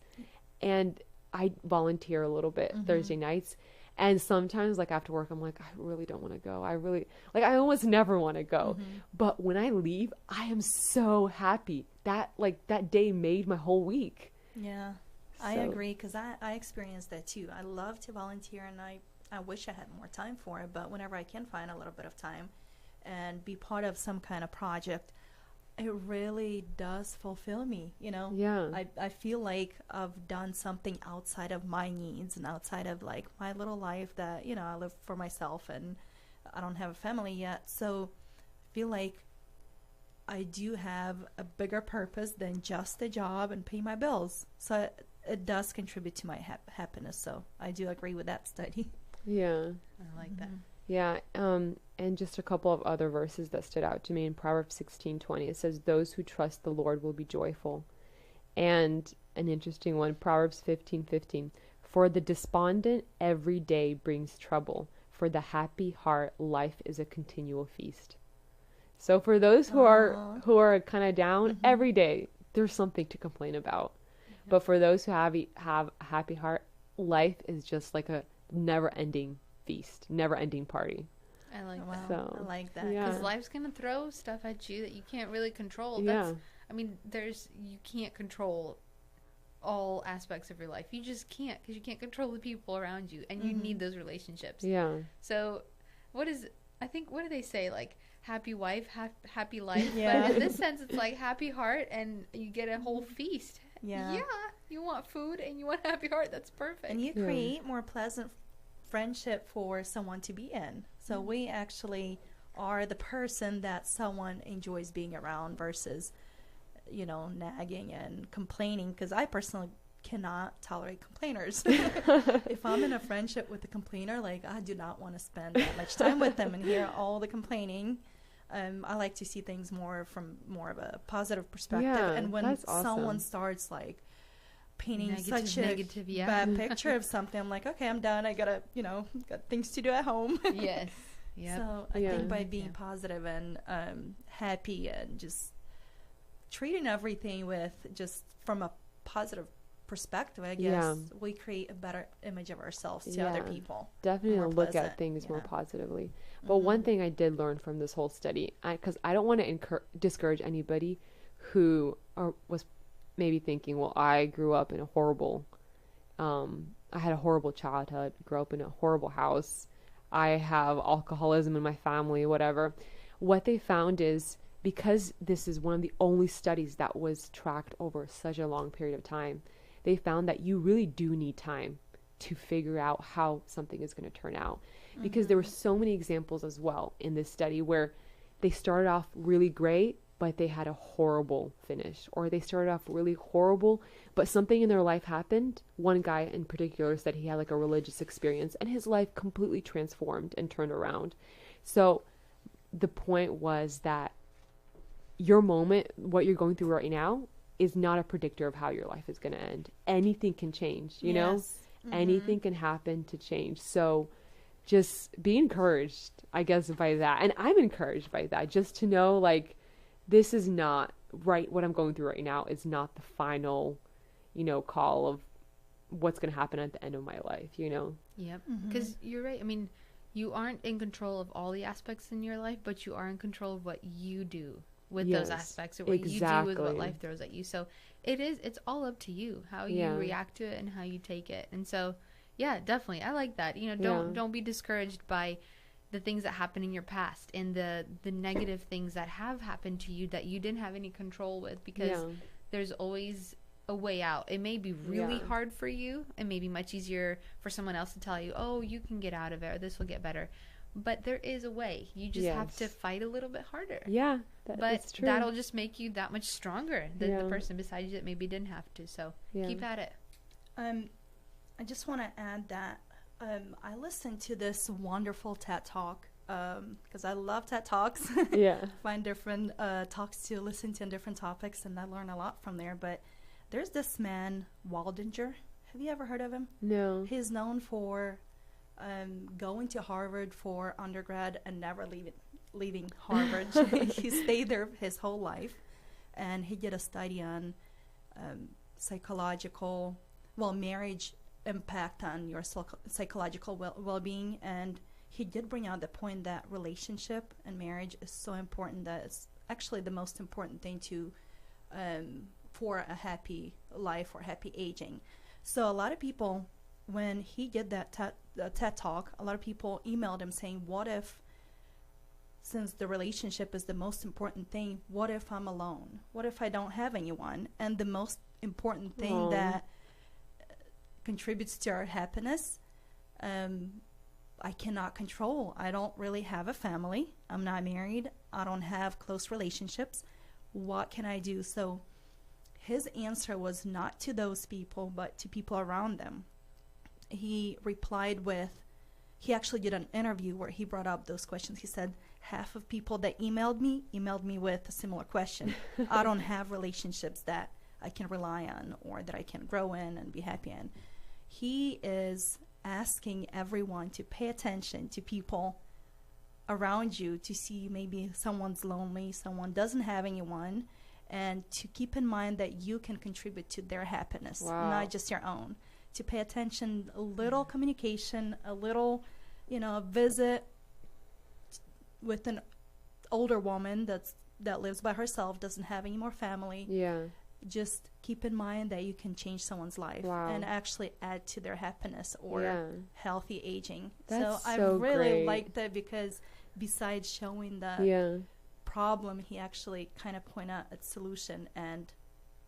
And I volunteer a little bit Thursday nights. And sometimes, like, after work, I'm like, I really don't want to go. I almost never want to go. But when I leave, I am so happy. That day made my whole week.
Yeah, I
So-
agree, because I experienced that too. I love to volunteer, and I wish I had more time for it, but whenever I can find a little bit of time and be part of some kind of project, it really does fulfill me, you know?
Yeah.
I feel like I've done something outside of my needs and outside of like my little life that, you know, I live for myself and I don't have a family yet. So I feel like I do have a bigger purpose than just a job and pay my bills. So it does contribute to my happiness. So I do agree with that study.
Yeah.
I like that.
Yeah, and just a couple of other verses that stood out to me in Proverbs 16:20. It says, "Those who trust the Lord will be joyful." And an interesting one, Proverbs 15:15. "For the despondent every day brings trouble. For the happy heart, life is a continual feast." So for those who are kind of down, every day there's something to complain about. But for those who have a happy heart, life is just like a never-ending feast, never-ending party.
I like
Wow,
that.
So,
I like that.
yeah.
Because life's gonna throw stuff at you that you can't really control.
Yeah.
I mean, you can't control all aspects of your life. You just can't, because you can't control the people around you, and you need those relationships.
Yeah.
So, what do they say? Like, happy wife, happy life.
Yeah.
But in this sense, it's like happy heart, and you get a whole feast.
Yeah.
Yeah. You want food and you want happy heart. That's perfect.
And you
Yeah.
create more pleasant friendship for someone to be in. So we actually are the person that someone enjoys being around versus, you know, nagging and complaining. Because I personally cannot tolerate complainers. If I'm in a friendship with a complainer, like, I do not want to spend that much time with them and hear all the complaining. I like to see things from more of a positive perspective.
Yeah,
And when
that's awesome.
someone starts like painting such
Negative,
a
yeah.
bad picture of something, I'm like, okay, I'm done. I gotta, got things to do at home.
Yes. Yep.
So I
Yeah.
think by being
Yeah.
positive and happy and just treating everything with just from a positive perspective, I guess
Yeah.
we create a better image of ourselves to other
Yeah.
people.
Definitely
More
look at
pleasant,
things more
yeah.
positively. But one thing I did learn from this whole study, because I don't want to discourage anybody who was maybe thinking, well, I grew up in a horrible, I had a horrible childhood, grew up in a horrible house, I have alcoholism in my family, whatever. What they found is, because this is one of the only studies that was tracked over such a long period of time, they found that you really do need time to figure out how something is going to turn out. Because there were so many examples as well in this study where they started off really great, but they had a horrible finish. Or they started off really horrible, but something in their life happened. One guy in particular said he had like a religious experience and his life completely transformed and turned around. So the point was that your moment, what you're going through right now, is not a predictor of how your life is going to end. Anything can change, you know?
Yes.
Anything can happen to change. So just be encouraged, I guess, by that. And I'm encouraged by that, just to know, like, this is not right. What I'm going through right now is not the final, call of what's going to happen at the end of my life,
Yep. Because you're right. I mean, you aren't in control of all the aspects in your life, but you are in control of what you do with those
Yes,
aspects, or what you do with what
exactly.
life throws at you. So it's all up to you how you
Yeah.
react to it and how you take it. And so, yeah, definitely. I like that.
Yeah.
Don't be discouraged by the things that happen in your past and the negative things that have happened to you that you didn't have any control with, because
Yeah.
there's always a way out. It may be really
Yeah.
hard for you. It may be much easier for someone else to tell you, oh, you can get out of it, or this will get better. But there is a way. You just have to
Yes.
fight a little bit harder.
Yeah,
But
that's true.
that'll just make you that much stronger than the
Yeah.
person beside you that maybe didn't have to. So
Yeah.
keep at it.
I I just want to add that I listened to this wonderful TED Talk because I love TED Talks.
Yeah.
Find different talks to listen to on different topics, and I learn a lot from there. But there's this man, Waldinger. Have you ever heard of him?
No.
He's known for going to Harvard for undergrad and never leaving Harvard. He stayed there his whole life, and he did a study on marriage impact on your psychological well-being, and he did bring out the point that relationship and marriage is so important that it's actually the most important thing to for a happy life or happy aging. So a lot of people, when he did that TED Talk, a lot of people emailed him saying, what if, since the relationship is the most important thing, what if I'm alone? What if I don't have anyone? And the most important thing that contributes to our happiness, I cannot control. I don't really have a family. I'm not married. I don't have close relationships. What can I do? So his answer was not to those people, but to people around them. He replied with, he actually did an interview where he brought up those questions. He said, half of people that emailed me with a similar question. I don't have relationships that I can rely on or that I can grow in and be happy in. He is asking everyone to pay attention to people around you, to see maybe someone's lonely, someone doesn't have anyone, and to keep in mind that you can contribute to their happiness, not just your own. To pay attention, a little communication, a little, visit with an older woman that lives by herself, doesn't have any more family.
Yeah.
Just keep in mind that you can change someone's life and actually add to their happiness or healthy aging.
That's
I
so
really
great.
liked that, because besides showing the problem, he actually kind of point out its solution, and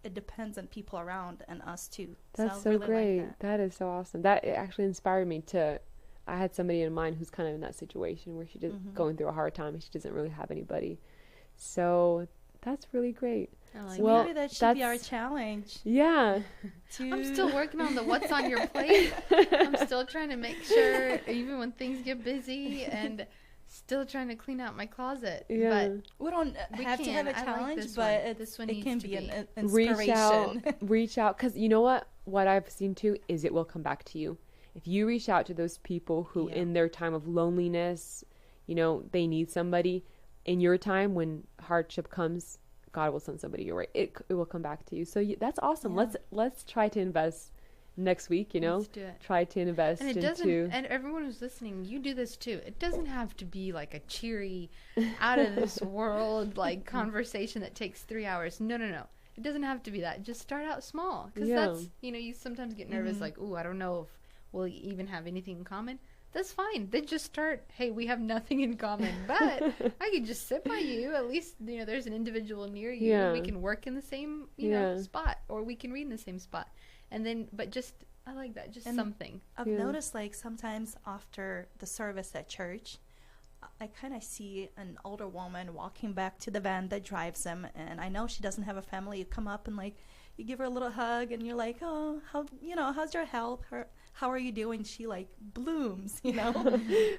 it depends on people around and us too.
That's
I
so
really
great.
like
That is so awesome. That it actually inspired me to. I had somebody in mind who's kind of in that situation where she's just going through a hard time and she doesn't really have anybody. So that's really great.
Maybe that should be our challenge.
Yeah.
I'm still working on the what's on your plate. I'm still trying to make sure, even when things get busy, and still trying to clean out my closet.
Yeah.
But
we don't have to have a challenge, but
this one
it can
needs
be
to
an inspiration.
Reach out. Because you know what I've seen too is it will come back to you. If you reach out to those people who in their time of loneliness, they need somebody, in your time when hardship comes, God will send somebody your way. It will come back to you. So that's awesome.
Yeah.
Let's try to invest next week,
Let's do it.
Try to invest
and
into...
And everyone who's listening, you do this too. It doesn't have to be like a cheery, out of this world like conversation that takes 3 hours. No. It doesn't have to be that. Just start out small. Because that's, you sometimes get nervous like, ooh, I don't know if we'll even have anything in common. That's fine. Then just start, hey, we have nothing in common, but I could just sit by you. At least, there's an individual near you.
Yeah.
We can work in the same, spot, or we can read in the same spot. And then, but just, I like that, just something.
I've noticed, like, sometimes after the service at church, I kind of see an older woman walking back to the van that drives them, and I know she doesn't have a family. You come up and, like, you give her a little hug, and you're like, oh, how's your health? How are you doing? She, like, blooms,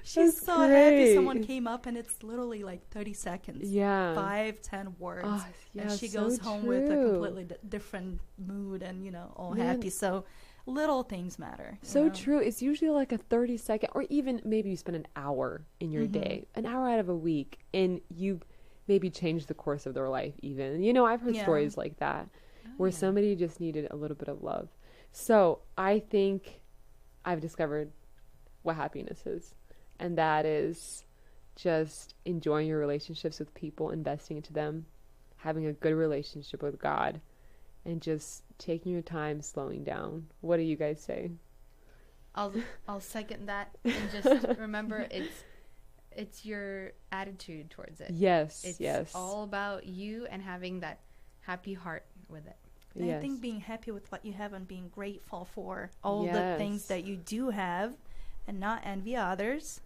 She's so happy someone came up, and it's literally, like, 30 seconds.
Yeah.
5-10 words.
Oh,
and she
so
goes home with a completely different mood and, all happy. So little things matter.
So true. It's usually like a 30-second, or even maybe you spend an hour in your day, an hour out of a week, and you maybe change the course of their life even. I've heard stories like that where somebody just needed a little bit of love. So I think I've discovered what happiness is, and that is just enjoying your relationships with people, investing into them, having a good relationship with God, and just taking your time, slowing down. What do you guys say?
I'll second that, and just remember it's your attitude towards it.
Yes,
it's all about you and having that happy heart with it.
And I think being happy with what you have and being grateful for all the things that you do have, and not envy others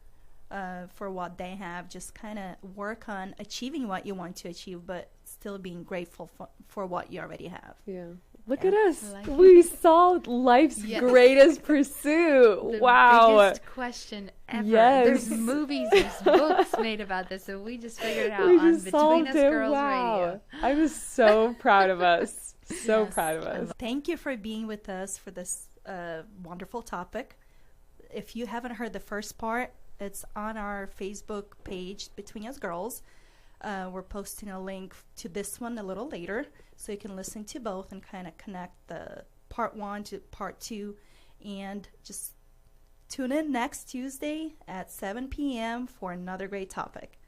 for what they have. Just kind of work on achieving what you want to achieve, but still being grateful for what you already have.
Yeah. Look
Yeah,
at us.
I like
We solved life's
Yes.
greatest pursuit.
The
Wow.
biggest question ever.
Yes.
There's movies, there's books made about this, so we just figured it out
We
on
just
Between
solved
Us
it.
Girls
Wow.
Radio.
I was so proud of us. So
Yes.
proud of us.
Thank you for being with us for this wonderful topic. If you haven't heard the first part, it's on our Facebook page, Between Us Girls. We're posting a link to this one a little later, so you can listen to both and kind of connect the part 1 to part 2. And just tune in next Tuesday at 7 p.m. for another great topic.